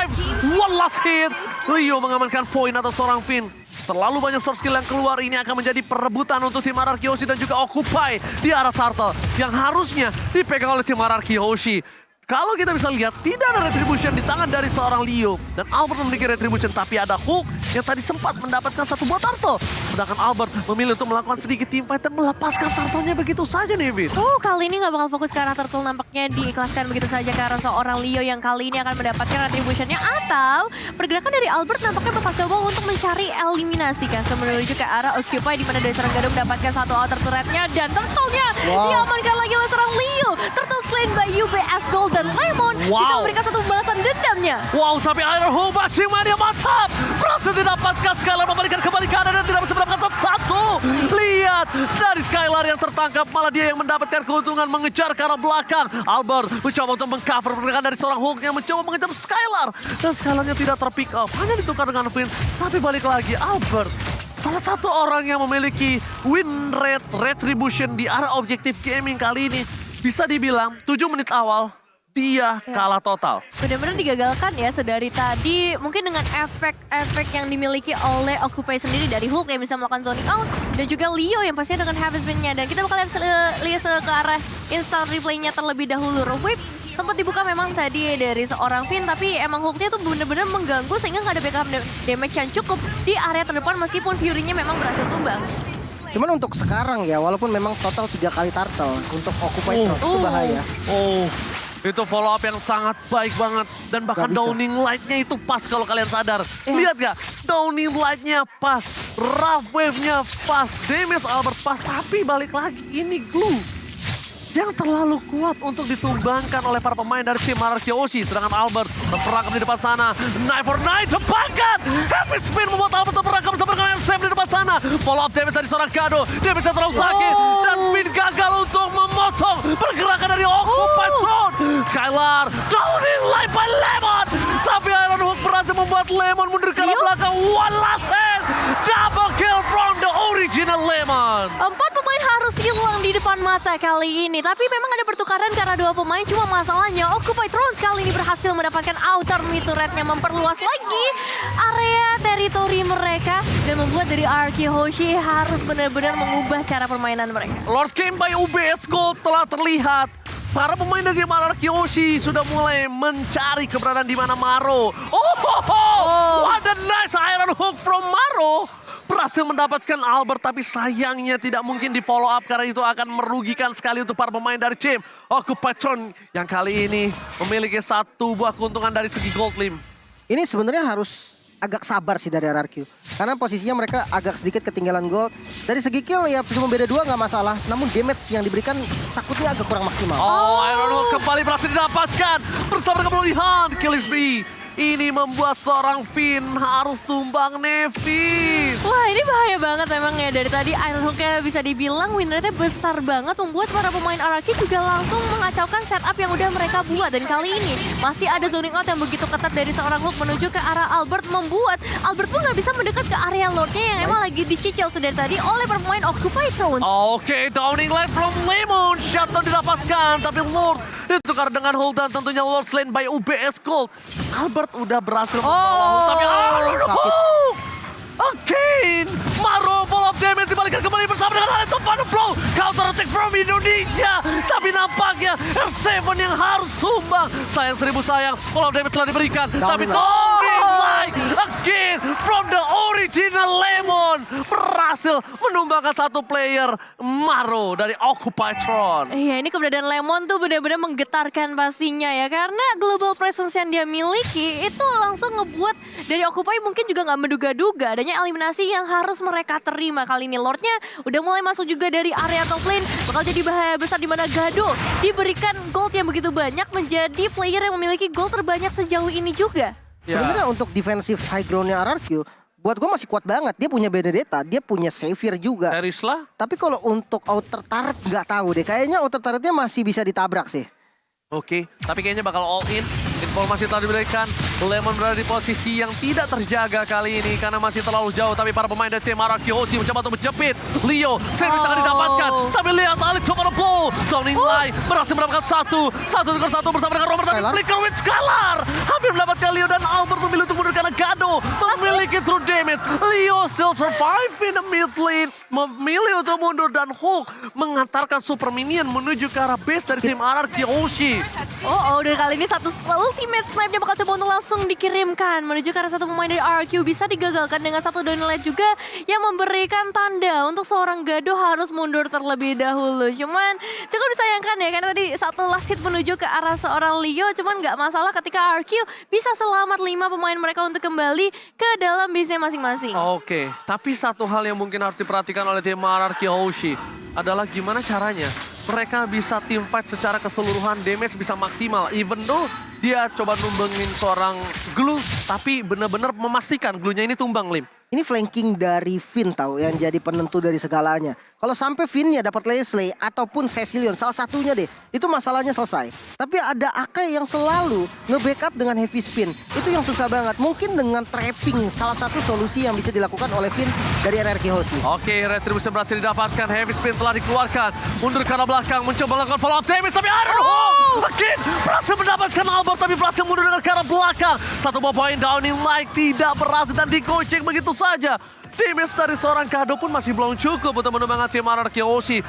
revive. One last hit. Leo mengamankan poin atas seorang Finn. Terlalu banyak source skill yang keluar, ini akan menjadi perebutan untuk tim Ararki Hoshi dan juga Occupy di arah Turtle yang harusnya dipegang oleh tim Ararki Hoshi. Kalau kita bisa lihat, tidak ada retribution di tangan dari seorang Leo. Dan Albert memiliki retribution, tapi ada Hook yang tadi sempat mendapatkan satu buah turtle. Sedangkan Albert memilih untuk melakukan sedikit teamfight dan melepaskan turtle-nya begitu saja nih, Vin. Kali ini nggak bakal fokus ke arah turtle, nampaknya diikhlaskan begitu saja ke arah seorang Leo yang kali ini akan mendapatkan retribution-nya. Atau pergerakan dari Albert nampaknya bakal coba untuk mencari eliminasi kan. Menuju ke arah Occupy di mana dari seorang Gado mendapatkan satu outer turret-nya. Dan turtle-nya diamankan lagi oleh seorang Leo. Turtle slain by UBS Gold dan Lemon bisa memberikan satu balasan dendamnya. Wow, tapi Iron Hook matching mania mantap. Berhasil didapatkan, Skylar membalikan kembali kanan dan tidak bisa mendapatkan satu. Lihat, dari Skylar yang tertangkap, malah dia yang mendapatkan keuntungan mengejar ke arah belakang. Albert mencoba untuk mengcover pergerakan dari seorang Hook yang mencoba mengejar Skylar. Dan Skylarnya tidak terpick up, hanya ditukar dengan Finn. Tapi balik lagi, Albert salah satu orang yang memiliki win rate retribution di arah objektif gaming kali ini. Bisa dibilang 7 menit awal dia kalah total. Benar-benar digagalkan ya sedari tadi. Mungkin dengan efek-efek yang dimiliki oleh Occupy sendiri dari Hulk yang bisa melakukan zoning out. Dan juga Leo yang pastinya dengan Heavy Spin-nya. Dan kita bakal lihat ke arah instant replay-nya terlebih dahulu. Whip sempat dibuka memang tadi dari seorang Finn. Tapi emang Hulk-nya tuh benar-benar mengganggu sehingga nggak ada backup damage yang cukup di area terdepan. Meskipun Fury-nya memang berhasil tumbang. Cuman untuk sekarang ya, walaupun memang total 3 kali turtle untuk Occupy itu bahaya. Itu follow up yang sangat baik banget. Dan bahkan downing light-nya itu pas kalau kalian sadar. Lihat gak? Downing light-nya pas. Rough wave-nya pas. Damage Albert pas. Tapi balik lagi, ini glue yang terlalu kuat untuk ditumbangkan oleh para pemain dari tim Ararki Hoshi. Sedangkan Albert terperangkap di depan sana. Knife for Knife terbangkan. Heavy spin membuat Albert terperangkap bersama dengan M7 di depan sana. Follow up damage dari seorang Gado. Damage yang terlalu sakit. Dan Finn gagal untuk memotong pergerakan dari Occupy Throne. Skylar downing light by Lemon. Tapi Iron Hook berhasil membuat Lemon mundur ke arah belakang. One last hit. Double kill from the original Lemon. 4 pemain harus hilang di depan mata kali ini. Tapi memang ada pertukaran karena 2 pemain. Cuma masalahnya Occupy Throne kali ini berhasil mendapatkan outer mid turret-nya. Memperluas lagi area teritori mereka. Dan membuat dari Ararki Hoshi harus benar-benar mengubah cara permainan mereka. Lord Game by UBS Gold telah terlihat. Para pemain dari tim Ararki Hoshi sudah mulai mencari keberadaan di mana Maro. What a nice Iron Hook from Maro. Berhasil mendapatkan Albert, tapi sayangnya tidak mungkin di follow up karena itu akan merugikan sekali untuk para pemain dari tim Occupy Throne yang kali ini memiliki satu buah keuntungan dari segi gold lim. Ini sebenarnya harus agak sabar sih dari RRQ. Karena posisinya mereka agak sedikit ketinggalan gold. Dari segi kill ya cuma beda 2 nggak masalah. Namun damage yang diberikan takutnya agak kurang maksimal. Iron Hook kembali berhasil didapatkan bersama dengan pemulihan Killisby. Ini membuat seorang Finn harus tumbang Nevi. Wah, ini bahaya banget memang ya. Dari tadi Iron Hook-nya bisa dibilang win rate-nya besar banget. Membuat para pemain Ararki juga langsung mengacaukan setup yang udah mereka buat. Dan kali ini masih ada zoning out yang begitu ketat dari seorang Hook menuju ke arah Albert. Membuat Albert pun nggak bisa mendekat ke area Lord-nya yang emang lagi dicicil sedari tadi oleh para pemain Occupy Throne. Oke, downing light from Lemon. Shutdown didapatkan, tapi Lord ditukar dengan hold dan tentunya Lord slain by UBS Gold. Albert udah berhasil membawa tapi Oke, Maro follow up damage dibalikan kembali bersama dengan Alex Van Blow. Counter attack from Indonesia. Tapi nampaknya R7 yang harus tumbang. Sayang seribu sayang, follow up damage telah diberikan. Tapi downing light again from the original Lemon. Berhasil menumbangkan satu player Maro dari Occupy Throne. Iya, ini keberadaan Lemon tuh benar-benar menggetarkan pastinya ya. Karena global presence yang dia miliki itu langsung ngebuat dari Occupy mungkin juga nggak menduga-duga. Adanya eliminasi yang harus mereka terima. Kali ini Lordnya udah mulai masuk juga dari area top lane. Bakal jadi bahaya besar di mana Gado diberikan gold yang begitu banyak menjadi player yang memiliki gold terbanyak sejauh ini juga. Sebenarnya untuk defensive high ground-nya RRQ, buat gue masih kuat banget. Dia punya Benedetta, dia punya Xavier juga. Erisla? Tapi kalau untuk outer turret nggak tahu deh. Kayaknya outer turretnya masih bisa ditabrak sih. Oke, tapi kayaknya bakal all in. Ini Informasi telah diberikan, Lemon berada di posisi yang tidak terjaga kali ini karena masih terlalu jauh. Tapi para pemain dari tim RRQ Hoshi mencoba untuk menjepit. Leo, sandwich akan didapatkan. Tapi lihat Alex coba blow. Downing Light berhasil mendapatkan satu dengan satu bersama dengan Robert. Tapi flicker with Skylar. Hampir mendapatkan Leo dan Albert memilih untuk mundur karena Gado memiliki true damage. Leo still survive in the mid lane. Memilih untuk mundur dan Hulk mengantarkan super minion menuju ke arah base dari tim RRQ Hoshi. Dan kali ini satu ultimate snipe-nya bakal coba untuk langsung dikirimkan menuju ke arah satu pemain dari RRQ. Bisa digagalkan dengan satu downlight juga yang memberikan tanda untuk seorang Gado harus mundur terlebih dahulu. Cuman cukup disayangkan ya karena tadi satu last hit menuju ke arah seorang Leo. Cuman nggak masalah ketika RRQ bisa selamat 5 pemain mereka untuk kembali ke dalam base-nya masing-masing. Oke, tapi satu hal yang mungkin harus diperhatikan oleh tim RRQ Hoshi adalah gimana caranya mereka bisa team fight secara keseluruhan, damage bisa maksimal. Even though dia coba numbangin seorang Glue, tapi benar-benar memastikan Glue-nya ini tumbang, Lim. Ini flanking dari Finn tahu yang jadi penentu dari segalanya. Kalau sampai Finn-nya dapat Leslie ataupun Cecilion, salah satunya deh, itu masalahnya selesai. Tapi ada Akai yang selalu nge-backup dengan heavy spin. Itu yang susah banget. Mungkin dengan trapping salah satu solusi yang bisa dilakukan oleh Finn dari RRQ Hoshi. Oke, Retribution berhasil didapatkan. Heavy spin telah dikeluarkan. Mundur ke arah belakang, mencoba melakukan follow up damage. Tapi makin berhasil mendapatkan Albert, tapi berhasil mundur dengan ke arah belakang. Satu buah poin Downing Light tidak berhasil dan digocek begitu saja. Damage dari seorang Gado pun masih belum cukup untuk menyemangati tim RRQ Hoshi.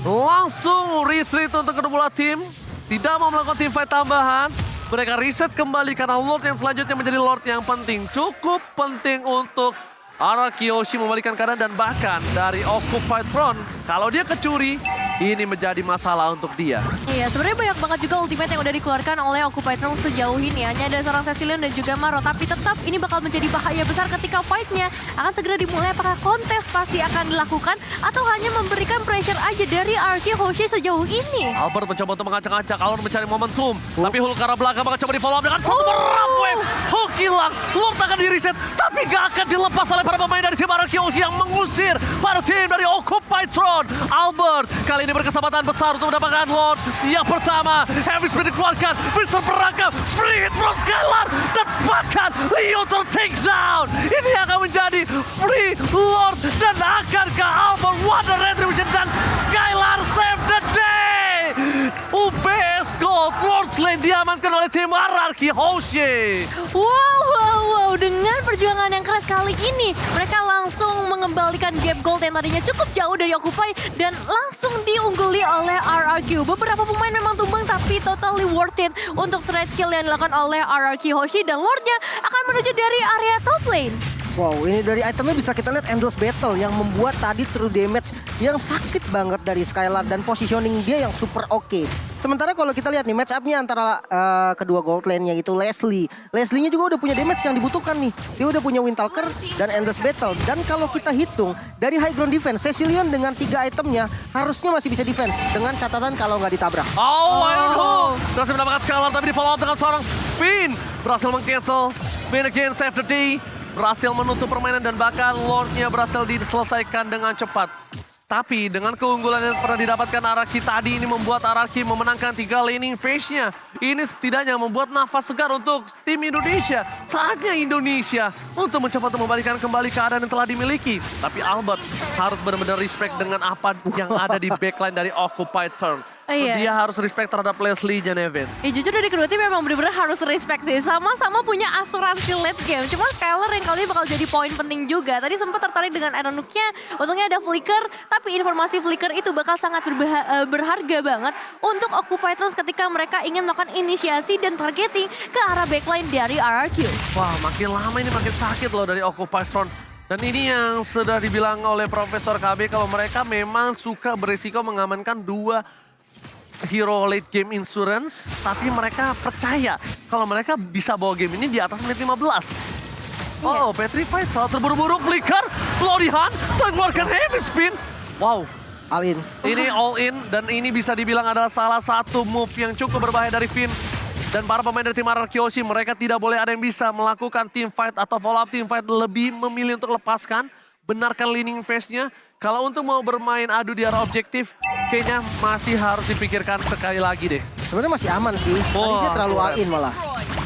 Langsung retreat untuk kedua tim. Tidak mau melakukan team fight tambahan. Mereka reset kembali karena Lord yang selanjutnya menjadi Lord yang penting. Cukup penting untuk RRQ Hoshi membalikan keadaan dan bahkan dari Occupied Throne. Kalau dia kecuri, ini menjadi masalah untuk dia. Iya, sebenarnya banyak banget juga ultimate yang udah dikeluarkan oleh Occupied Throne sejauh ini. Hanya ada seorang Cecilion dan juga Maro. Tapi tetap ini bakal menjadi bahaya besar ketika fight-nya akan segera dimulai. Apakah kontes pasti akan dilakukan atau hanya memberikan pressure aja dari RRQ Hoshi sejauh ini? Albert mencoba untuk mengacak-acak. Albert mencari momentum. Tapi Hulk ke arah belakang bakal coba di follow up dengan satu berap wave. Hulk hilang. Lord akan di-reset. Tapi gak akan dilepas oleh para pemain dari tim RRQ Hoshi yang mengusir para tim dari Occupied Throne. Albert kali ini berkesempatan besar untuk mendapatkan Lord yang pertama. Heavy spin dikeluarkan, Vincent perangkap, free hit from Skylar, dan bahkan Leo take down. Ini akan menjadi free Lord dan akankah Albert Wonder Retribution dan Skylar save the day. UBS Gold, Lord Lane diamankan oleh tim RRQ Hoshi. Wow, dengan perjuangan yang keras kali ini, mereka langsung mengembalikan gap gold yang tadinya cukup jauh dari Occupy dan langsung diungguli oleh RRQ. Beberapa pemain memang tumbang tapi totally worth it untuk trade kill yang dilakukan oleh RRQ Hoshi dan Lordnya akan menuju dari area top lane. Wow, ini dari itemnya bisa kita lihat Endless Battle yang membuat tadi true damage yang sakit banget dari Skylar dan positioning dia yang super oke. Sementara kalau kita lihat nih match up-nya antara kedua gold lane-nya itu Leslie. Leslie-nya juga udah punya damage yang dibutuhkan nih. Dia udah punya Windtalker dan Endless Battle. Dan kalau kita hitung dari high ground defense, Cecilion dengan 3 itemnya harusnya masih bisa defense. Dengan catatan kalau nggak ditabrak. I don't know. Berhasil mendapatkan Skylar tapi di follow up dengan seorang Finn. Berhasil meng-cancel. Finn again save the day. Berhasil menutup permainan dan bahkan Lordnya berhasil diselesaikan dengan cepat. Tapi dengan keunggulan yang pernah didapatkan RRQ tadi ini membuat RRQ memenangkan 3 laning phase-nya. Ini setidaknya membuat nafas segar untuk tim Indonesia. Saatnya Indonesia untuk mencoba untuk membalikan kembali keadaan yang telah dimiliki. Tapi Albert harus benar-benar respect dengan apa yang ada di backline dari Occupied Throne. Iya. Dia harus respect terhadap Leslie dan Evan. Jujur dari kedua tim memang benar-benar harus respect sih. Sama-sama punya asuransi late game. Cuma Skylar yang kali ini bakal jadi poin penting juga. Tadi sempat tertarik dengan Ironhook-nya. Untungnya ada flicker. Tapi informasi flicker itu bakal sangat berharga banget untuk Occupy terus ketika mereka ingin melakukan inisiasi dan targeting ke arah backline dari RRQ. Wah, makin lama ini makin sakit loh dari Occupy Throne. Dan ini yang sudah dibilang oleh Profesor KB kalau mereka memang suka berisiko mengamankan 2 hero late game insurance, tapi mereka percaya kalau mereka bisa bawa game ini di atas menit 15. Oh, Petrified salah terburu-buru, flicker, pelodihan, terkeluarkan heavy spin. Wow. All in. Ini all in dan ini bisa dibilang adalah salah satu move yang cukup berbahaya dari Finn. Dan para pemain dari tim RRQ Hoshi, mereka tidak boleh ada yang bisa melakukan team fight atau follow up team fight, lebih memilih untuk lepaskan, benarkan leaning phase-nya. Kalau untuk mau bermain adu di arah objektif, kayaknya masih harus dipikirkan sekali lagi deh. Sebenarnya masih aman sih. Tadi dia terlalu all in malah.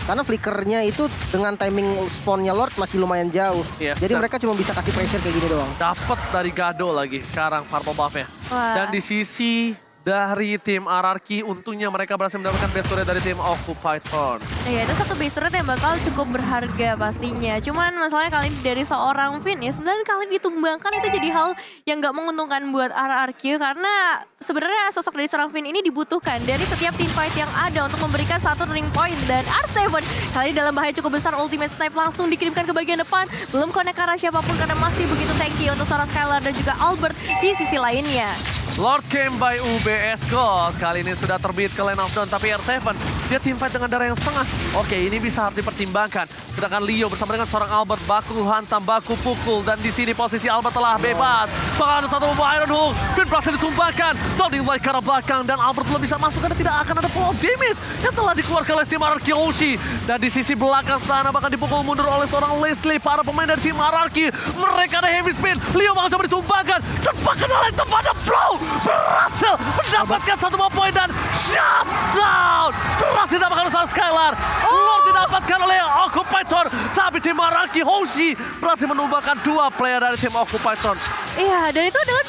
Karena flickernya itu dengan timing spawnnya Lord masih lumayan jauh. Yes, Jadi dan- mereka cuma bisa kasih pressure kayak gini doang. Dapat dari Gado lagi sekarang purple buff-nya. Wah. Dan di sisi dari tim RRQ, untungnya mereka berhasil mendapatkan best story dari tim Occupied Throne. Iya, itu satu base turret yang bakal cukup berharga pastinya. Cuman masalahnya kali ini dari seorang Finn ya, 9 kali ditumbangkan itu jadi hal yang nggak menguntungkan buat RRQ karena sebenarnya sosok dari seorang Finn ini dibutuhkan dari setiap team fight yang ada untuk memberikan satu turning point. Dan R7 kali ini dalam bahaya cukup besar, ultimate snipe langsung dikirimkan ke bagian depan. Belum connect ke arah siapapun karena masih begitu tanky untuk seorang Skylar dan juga Albert di sisi lainnya. Lord came by UBS Gold. Kali ini sudah terbit ke lane of down, tapi R7 dia teamfight dengan darah yang setengah. Oke, ini bisa harus dipertimbangkan. Sedangkan Leo bersama dengan seorang Albert baku hantam, baku pukul, dan di sini posisi Albert telah bebas. Bahkan ada satu membawa Iron Hook. Finn berhasil ditumbangkan. Downing Light ke arah belakang dan Albert belum bisa masuk karena tidak akan ada follow damage yang telah dikeluarkan oleh tim RRQ Hoshi. Dan di sisi belakang sana bahkan dipukul mundur oleh seorang Leslie. Para pemain dari tim RRQ, mereka ada heavy spin. Leo bahkan coba ditumbangkan dan bahkan oleh tempatnya blow berhasil mendapatkan satu buah poin dan shutdown berhasil didapatkan oleh Skylar. Lord didapatkan oleh Occupied Throne, tapi tim RRQ Hoshi berhasil menumbangkan dua player dari tim Occupied Throne. Iya, dan itu adalah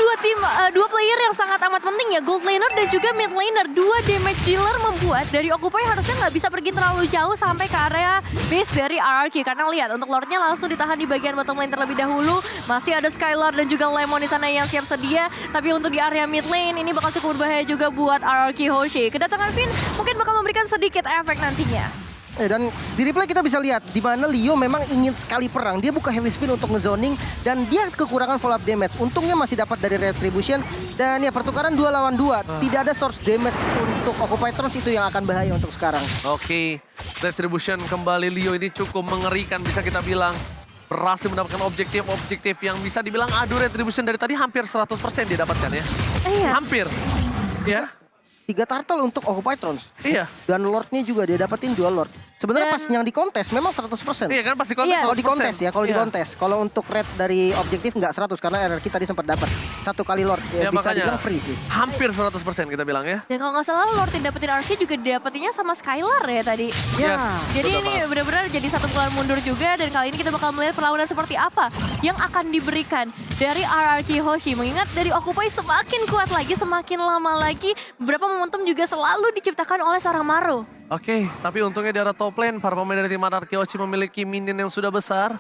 dua player yang sangat amat penting ya, Gold Laner dan juga Mid Laner. Dua damage dealer membuat dari Occupy harusnya nggak bisa pergi terlalu jauh sampai ke area base dari RRQ. Karena lihat, untuk Lordnya langsung ditahan di bagian bottom lane terlebih dahulu. Masih ada Skylar dan juga Lemon di sana yang siap sedia. Tapi untuk di area mid lane ini bakal cukup berbahaya juga buat RRQ Hoshi. Kedatangan Finn mungkin bakal memberikan sedikit efek nantinya. Dan di replay kita bisa lihat di mana Leo memang ingin sekali perang. Dia buka heavy spin untuk ngezoning dan dia kekurangan follow up damage. Untungnya masih dapat dari Retribution dan ya pertukaran 2 lawan 2. Tidak ada source damage untuk Occupied Throne, itu yang akan bahaya untuk sekarang. Oke, Retribution kembali. Leo ini cukup mengerikan bisa kita bilang. Berhasil mendapatkan objektif yang bisa dibilang adu. Retribution dari tadi hampir 100% dia dapatkan ya. Iya. Hampir. Ya, 3 turtle untuk Occupied Throne. iya. Dan Lordnya juga dia dapetin 2 Lord. Sebenarnya Dan- pas yang di kontes memang 100%. Iya kan pasti kontes. Iya. Kalau di kontes ya, kalau di Iya. kontes. Kalau untuk red dari objektif nggak 100 karena RRQ tadi sempat dapat 1 kali Lord. Ya, Ya, bisa makanya dibilang free sih. hampir 100% kita bilang ya. Dan kalau nggak salah Lord yang dapetin RRQ juga dapetinnya sama Skylar ya tadi. Ya. Jadi betul ini banget. benar-benar jadi satu bulan mundur juga, dan kali ini kita bakal melihat perlawanan seperti apa yang akan diberikan dari RRQ Hoshi. Mengingat dari Occupy semakin kuat lagi, semakin lama lagi, beberapa momentum juga selalu diciptakan oleh seorang Maro. Oke, tapi untungnya di arah top lane, para pemain dari tim RRQ Hoshi memiliki minion yang sudah besar.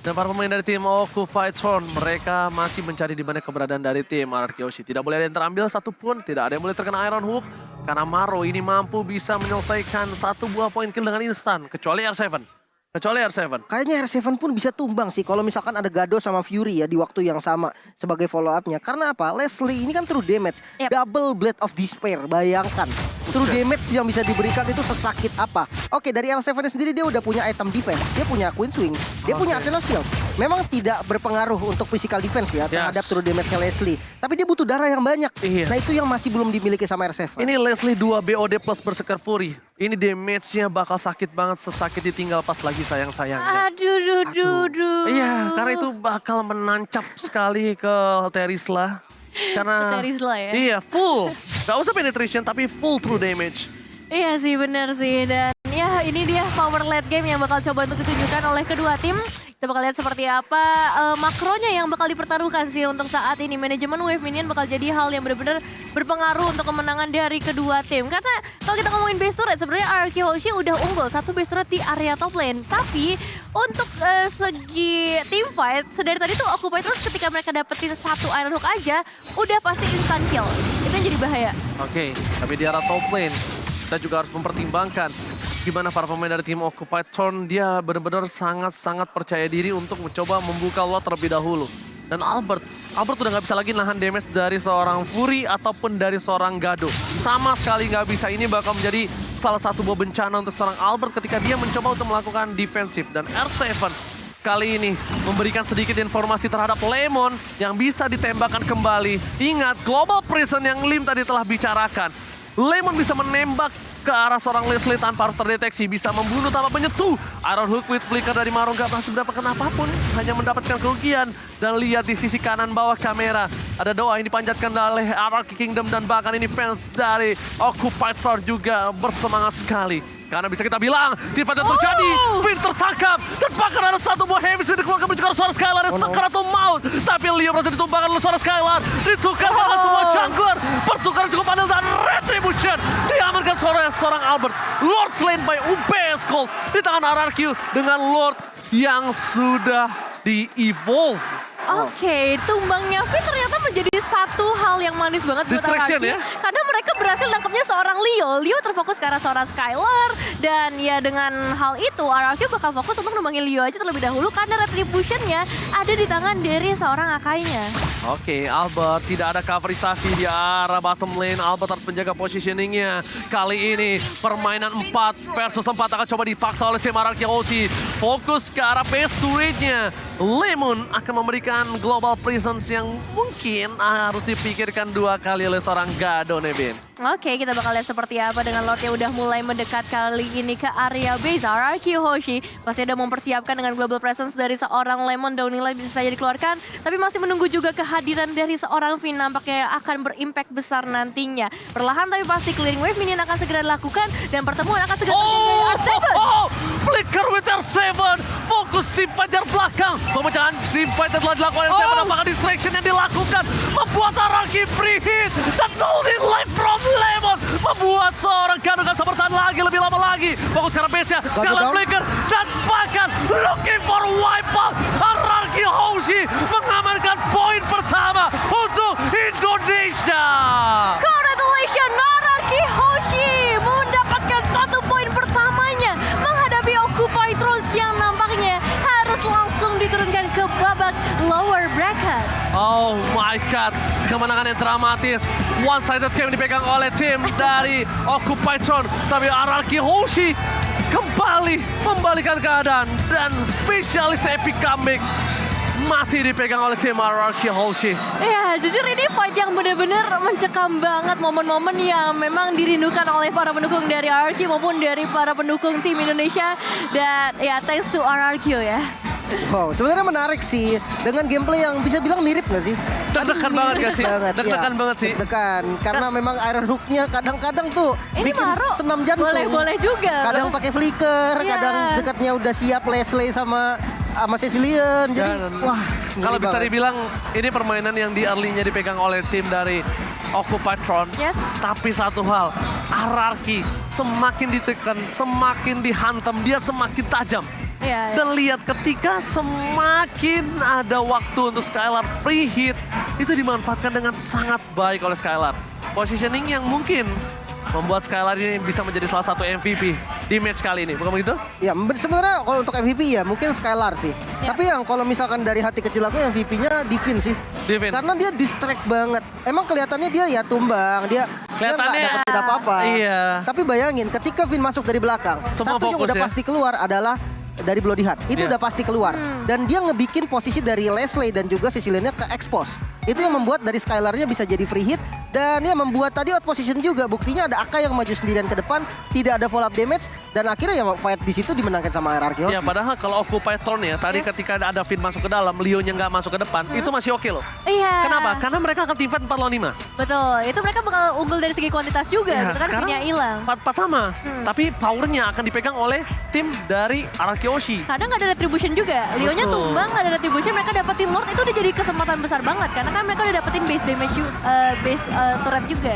Dan para pemain dari tim Occupied Throne, mereka masih mencari di mana keberadaan dari tim RRQ Hoshi. Tidak boleh ada yang terambil satupun, tidak ada yang boleh terkena Iron Hook. Karena Maro ini mampu bisa menyelesaikan satu buah poin kill dengan instan, kecuali R7. Kecuali R7. Kayaknya R7 pun bisa tumbang sih kalau misalkan ada Gado sama Fury ya di waktu yang sama sebagai follow up-nya. Karena apa? Leslie ini kan true damage. Yep. Double Blade of Despair. Bayangkan. True damage yang bisa diberikan itu sesakit apa. Oke, dari R7 sendiri dia udah punya item defense. Dia punya Queen Swing. Dia punya Athena Shield. Memang tidak berpengaruh untuk physical defense ya terhadap true damage-nya Leslie. Tapi dia butuh darah yang banyak. Iya. Nah itu yang masih belum dimiliki sama R7. Ini Leslie 2 BOD plus Berserker Fury. Ini damage-nya bakal sakit banget, sesakit ditinggal pas lagi sayang-sayangnya. Aduh. Iya, karena itu bakal menancap sekali ke Terisla. Karena Ke Terisla ya? Iya, full. Gak usah penetration tapi full true damage. Iya sih, benar sih. Dan ya ini dia power late game yang bakal coba untuk ditunjukkan oleh kedua tim. Kita bakal lihat seperti apa makronya yang bakal dipertaruhkan sih untuk saat ini. Manajemen wave minion bakal jadi hal yang benar-benar berpengaruh untuk kemenangan dari kedua tim. Karena kalau kita ngomongin base turret, sebenarnya RRQ Hoshi udah unggul satu base turret di area top lane. Tapi untuk segi team fight, sedari tadi tuh Occupy terus ketika mereka dapetin satu Iron Hook aja, udah pasti instant kill. Itu yang jadi bahaya. Oke, tapi di arah top lane kita juga harus mempertimbangkan gimana para pemain dari tim Occupied Throne. Dia benar-benar sangat-sangat percaya diri untuk mencoba membuka lot terlebih dahulu. Dan Albert udah nggak bisa lagi nahan damage dari seorang Fury ataupun dari seorang Gado. Sama sekali nggak bisa. Ini bakal menjadi salah satu buah bencana untuk seorang Albert ketika dia mencoba untuk melakukan defensif. Dan R7 kali ini memberikan sedikit informasi terhadap Lemon yang bisa ditembakkan kembali. Ingat, Global Prison yang Lim tadi telah bicarakan. Lemon bisa menembak ke arah seorang Leslie tanpa harus terdeteksi. Bisa membunuh tanpa menyentuh. Iron Hook with Flicker dari Maro gak berhasil mendapatkan apapun. Hanya mendapatkan kerugian. Dan lihat di sisi kanan bawah kamera. Ada doa yang dipanjatkan oleh RRQ Kingdom. Dan bahkan ini fans dari Occupied Throne juga bersemangat sekali. Karena bisa kita bilang, tiba-tiba terjadi, Finn tertangkap, dan bahkan ada satu buah heavy yang dikeluarkan menuju ke suara Skylar yang sekaratul maut. Tapi Leo berhasil ditumbangkan oleh suara Skylar, ditukar dengan semua jungler, pertukaran cukup adil dan retribution. Diamankan seorang Albert, Lord slain by UBS Gold di tangan RRQ dengan Lord yang sudah di-evolve. Oke, tumbangnya Finn ternyata menjadi satu hal yang manis banget buat Distraction RRQ. ya? Karena mereka berhasil nangkepnya seorang Leo. Leo terfokus ke arah seorang Skylar. Dan ya dengan hal itu, RRQ bakal fokus untuk numbangin Leo aja terlebih dahulu. Karena retributionnya ada di tangan dari seorang Akainya. Oke, Albert tidak ada coverisasi di arah bottom lane. Albert harus menjaga positioningnya. Kali ini permainan 4 versus 4 akan coba dipaksa oleh tim RRQ Hoshi. Fokus ke arah base turret-nya. Lemon akan memberikan global presence yang mungkin harus dipikirkan 2 kali oleh seorang Gado, Nebin. Oke, kita bakal lihat seperti apa dengan Lord yang udah mulai mendekat kali ini ke area base. RRQ Hoshi pasti udah mempersiapkan dengan global presence dari seorang Lemon. Downing Light bisa saja dikeluarkan, tapi masih menunggu juga kehadiran dari seorang Finn. Nampaknya akan berimpact besar nantinya. Perlahan tapi pasti clearing wave minion akan segera dilakukan dan pertemuan akan segera terjadi. Flicker with R7, fokus tim Fajar belakang. Pemecahan tim Fajar telah dilakukan oleh R7, apakah distraction yang dilakukan membuat RRQ free hit dan Downing Light from Lemon membuat seorang Gado gak bisa bertahan lagi lebih lama lagi. Fokus ke arah base-nya, Scarlet Flicker dan bahkan looking for wipeout. RRQ Hoshi mengamankan poin pertama untuk Indonesia. Congratulations, RRQ Hoshi mendapatkan 1 poin pertamanya menghadapi Occupy Thrones yang nampaknya harus langsung diturunkan ke babak lower bracket. Oh my god, kemenangan yang dramatis. One-sided game dipegang oleh tim dari Occupy Throne. Tapi RRQ Hoshi kembali membalikan keadaan. Dan spesialis epic comeback masih dipegang oleh tim RRQ Hoshi. Ya, jujur ini fight yang benar-benar mencekam banget. Momen-momen yang memang dirindukan oleh para pendukung dari RRQ maupun dari para pendukung tim Indonesia. Dan ya, thanks to RRQ ya. Wow, sebenarnya menarik sih dengan gameplay yang bisa bilang mirip nggak sih? Deg-degan banget gak sih? Deg-degan ya. banget sih. Deg-degan, karena memang Iron Hook-nya kadang-kadang tuh Ini bikin Maru senam jantung. boleh juga. Kadang pakai flicker, Iya. kadang dekatnya udah siap Leslie sama Cecilian. Jadi wah, Kalau ngeri bisa banget. dibilang ini permainan yang di early-nya dipegang oleh tim dari Occupy Throne. Yes. Tapi satu hal, RRQ semakin ditekan, semakin dihantam, dia semakin tajam. Iya. Dan lihat ketika semakin ada waktu untuk Skylar free hit, itu dimanfaatkan dengan sangat baik oleh Skylar. Positioning yang mungkin membuat Skylar ini bisa menjadi salah satu MVP di match kali ini, bukan begitu? Ya sebenarnya kalau untuk MVP ya mungkin Skylar sih. Ya. Tapi yang kalau misalkan dari hati kecil aku MVP-nya Divin sih. Divin. Karena dia distract banget. Emang kelihatannya dia ya tumbang, dia nggak Kelihatannya, dapetin apa-apa. iya. Tapi bayangin ketika Vin masuk dari belakang, Semua satu yang fokus udah ya. pasti keluar adalah dari Bloody Heart. Itu Iya. udah pasti keluar. Dan dia ngebikin posisi dari Leslie dan juga Ceciliannya ke expose. Itu yang membuat dari Skylar-nya bisa jadi free hit. Dan ya membuat tadi out position juga. Buktinya ada Aka yang maju sendirian ke depan. Tidak ada follow up damage. Dan akhirnya ya fight di situ dimenangkan sama RRQ. Ya padahal kalau Occupy Throne ya, tadi ketika ada Finn masuk ke dalam, Leo-nya nggak masuk ke depan, itu masih oke loh. Iya. Kenapa? Karena mereka akan team fight 4 lawan 5. Betul, itu mereka bakal unggul dari segi kuantitas juga. Ya, Gitu kan sekarang Finn-nya hilang. 4 sama. Tapi powernya akan dipegang oleh tim dari RRQ Hoshi. Kadang nggak ada retribution juga. Leo-nya Betul. tumbang, nggak ada retribution, mereka dapetin Lord itu udah jadi kesempatan besar banget. Karena kan mereka udah dapetin base damage, base turret juga.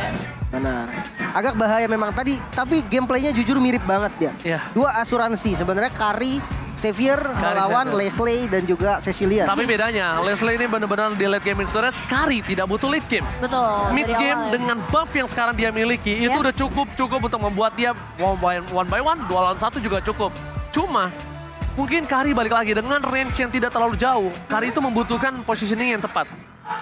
Benar. Agak bahaya memang tadi. Tapi gameplaynya jujur mirip banget dia. Iya. Dua asuransi. Sebenarnya Kari, Xavier melawan Xavier. Leslie dan juga Cecilian. Tapi bedanya, Leslie ini benar-benar di late game storage, Kari tidak butuh late game. Betul. Mid dari game awal. dengan buff yang sekarang dia miliki, itu Yes. udah cukup untuk membuat dia one by one, 2 lawan 1 juga cukup. Cuma, mungkin Kari balik lagi dengan range yang tidak terlalu jauh. Kari itu membutuhkan positioning yang tepat.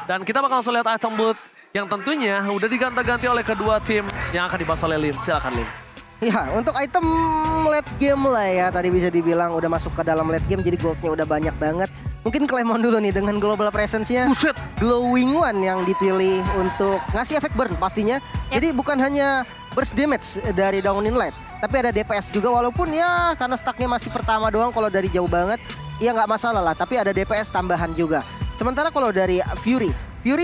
Dan kita bakal langsung lihat item booth yang tentunya udah diganti-ganti oleh kedua tim yang akan dibahas oleh Lim. Silakan Lim. Ya, untuk item late game lah ya. Tadi bisa dibilang udah masuk ke dalam late game, jadi goldnya udah banyak banget. Mungkin Clemon dulu nih dengan global presence-nya. Buset. Glowing One yang dipilih untuk ngasih efek burn pastinya. Jadi bukan hanya burst damage dari Downing Light, tapi ada DPS juga walaupun ya karena stacknya masih pertama doang kalau dari jauh banget. Ya nggak masalah lah, tapi ada DPS tambahan juga. Sementara kalau dari Fury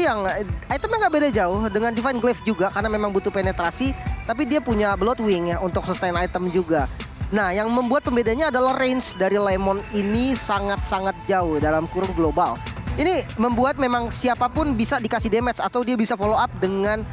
yang itemnya nggak beda jauh dengan Divine Glaive juga karena memang butuh penetrasi. tapi dia punya Bloodwing ya untuk sustain item juga. Nah, yang membuat pembedanya adalah range dari Lemon ini sangat-sangat jauh dalam kurung global. Ini membuat memang siapapun bisa dikasih damage atau dia bisa follow up dengan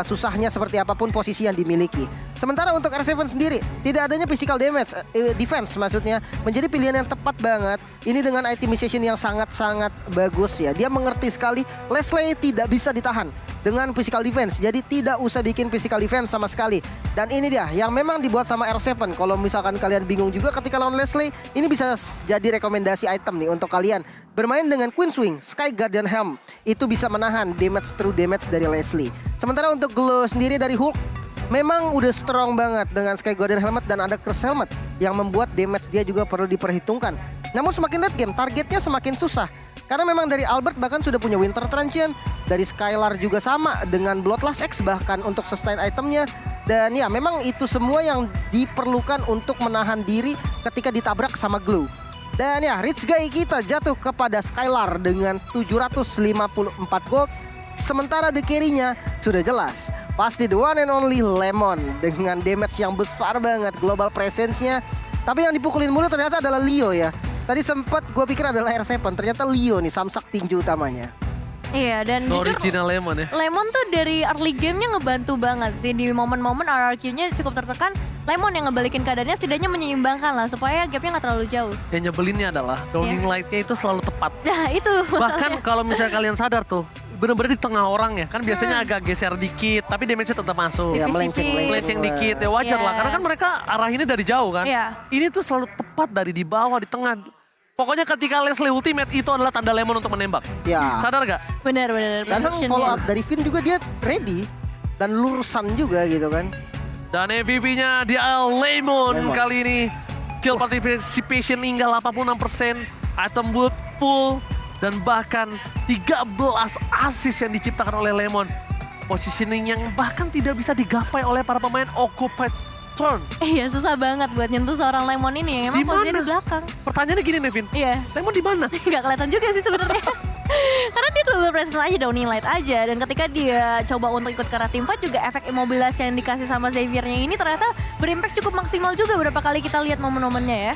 susahnya seperti apapun posisi yang dimiliki. Sementara untuk R7 sendiri, tidak adanya physical damage, defense maksudnya, menjadi pilihan yang tepat banget. Ini dengan itemization yang sangat-sangat bagus ya. Dia mengerti sekali, Leslie tidak bisa ditahan dengan physical defense. Jadi tidak usah bikin physical defense sama sekali. Dan ini dia yang memang dibuat sama R7. Kalau misalkan kalian bingung juga ketika lawan Leslie, ini bisa jadi rekomendasi item nih untuk kalian. Bermain dengan Queen Swing, Sky Guardian Helm, itu bisa menahan damage true damage dari Leslie. Sementara untuk Glow sendiri dari Hulk, memang udah strong banget dengan Sky Guardian Helmet dan ada Curse Helmet yang membuat damage dia juga perlu diperhitungkan. Namun semakin late game, targetnya semakin susah. Karena memang dari Albert bahkan sudah punya Winter Transient, dari Skylar juga sama dengan Bloodlust X bahkan untuk sustain itemnya. Dan ya memang itu semua yang diperlukan untuk menahan diri ketika ditabrak sama Glow. Dan ya Rich Guy kita jatuh kepada Skylar dengan 754 gold. Sementara the carry-nya sudah jelas, pasti the one and only Lemon dengan damage yang besar banget, global presence-nya. Tapi yang dipukulin mulu ternyata adalah Leo ya. Tadi sempat gue pikir adalah R7, ternyata Leo nih samsak tinju utamanya. Iya, dan jujur Original Lemon ya. Lemon tuh dari early game-nya ngebantu banget sih. Di momen-momen RRQ-nya cukup tertekan, Lemon yang ngebalikin keadaannya setidaknya menyeimbangkan lah supaya gapnya nggak terlalu jauh. Yang nyebelinnya adalah Downing Light-nya itu selalu tepat. Nah itu Bahkan kalau misalnya kalian sadar tuh, bener-bener di tengah orang ya. Kan biasanya agak geser dikit, tapi damage-nya tetap masuk. Ya Tipis-tipis. Melenceng dikit, ya wajar Iya. lah. Karena kan mereka arahinnya dari jauh kan. Iya. Ini tuh selalu tepat dari di bawah, di tengah. Pokoknya ketika Leslie ultimate itu adalah tanda Lemon untuk menembak. Ya. Sadar gak? benar-benar. Kadang follow up dari Finn juga dia ready dan lurusan juga gitu kan. Dan MVP-nya dia Lemon Lemon. kali ini. Kill participation hingga 86%. Item build full. Dan bahkan 13 assist yang diciptakan oleh Lemon. Positioning yang bahkan tidak bisa digapai oleh para pemain Occupied Throne. Iya susah banget buat nyentuh seorang Lemon ini yang Di emang posisinya mana? di belakang. Pertanyaannya gini Nevin, Iya. Lemon di mana? Nggak kelihatan juga sih sebenarnya. Karena dia global presence aja, Downing Light aja. Dan ketika dia coba untuk ikut ke arah team fight juga efek immobilize yang dikasih sama Xavier-nya ini ternyata berimpact cukup maksimal juga beberapa kali kita lihat momen-momennya ya.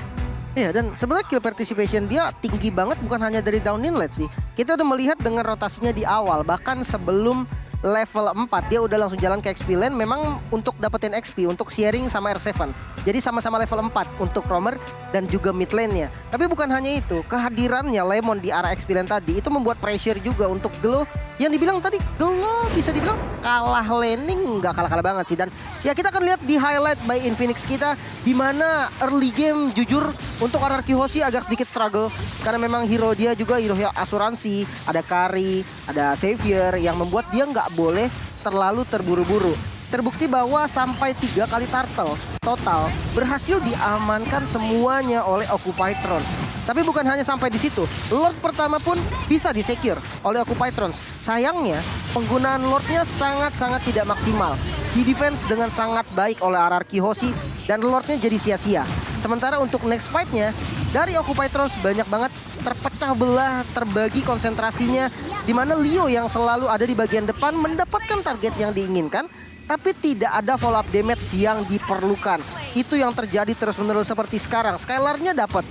Iya, dan sebenarnya kill participation dia tinggi banget bukan hanya dari Downing Light sih. Kita udah melihat dengan rotasinya di awal, bahkan sebelum level 4 dia udah langsung jalan ke XP lane memang untuk dapetin XP, untuk sharing sama R7. Jadi sama-sama level 4 untuk roamer dan juga mid lane-nya. Tapi bukan hanya itu, kehadirannya Lemon di arah XP lane tadi itu membuat pressure juga untuk Glow. Yang dibilang tadi Glow bisa dibilang kalah laning, nggak kalah-kalah banget sih. Dan ya kita akan lihat di highlight by Infinix kita di mana early game jujur untuk RRQ Hoshi agak sedikit struggle karena memang hero dia juga hero asuransi, ada Kari, ada Xavier yang membuat dia nggak boleh terlalu terburu-buru. Terbukti bahwa sampai 3 kali turtle total berhasil diamankan semuanya oleh Occupied Thrones. Tapi bukan hanya sampai di situ, Lord pertama pun bisa disecure oleh Occupied Thrones. Sayangnya penggunaan Lordnya sangat-sangat tidak maksimal. Di defense dengan sangat baik oleh RRQ Hoshi dan Lordnya jadi sia-sia. Sementara untuk next fight-nya dari Occupied Thrones banyak banget terpecah belah, terbagi konsentrasinya, di mana Leo yang selalu ada di bagian depan mendapatkan target yang diinginkan, tapi tidak ada follow up damage yang diperlukan. Itu yang terjadi terus-menerus seperti sekarang. Skylar-nya dapat,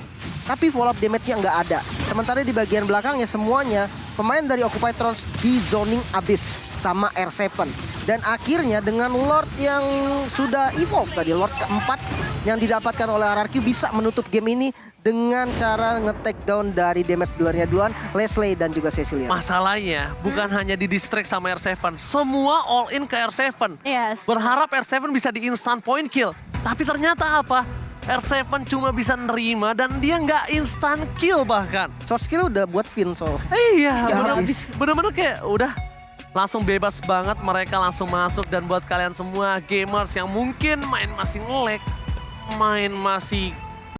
tapi follow up damage-nya nggak ada. Sementara di bagian belakangnya semuanya pemain dari Occupied Thrones di zoning abis sama R7. Dan akhirnya dengan Lord yang sudah evolve tadi, Lord keempat yang didapatkan oleh RRQ bisa menutup game ini dengan cara nge-take down dari damage dealer-nya duluan, Leslie dan juga Cecilia. Masalahnya bukan hanya di distract sama R7, semua all in ke R7. Yes. Berharap R7 bisa di instant point kill. Tapi ternyata apa? R7 cuma bisa nerima dan dia nggak instant kill bahkan. Short skill udah buat Finn soal. Iya, Udah habis. bener-bener kayak udah langsung bebas banget, mereka langsung masuk. Dan buat kalian semua gamers yang mungkin main masih nge-lag, main masih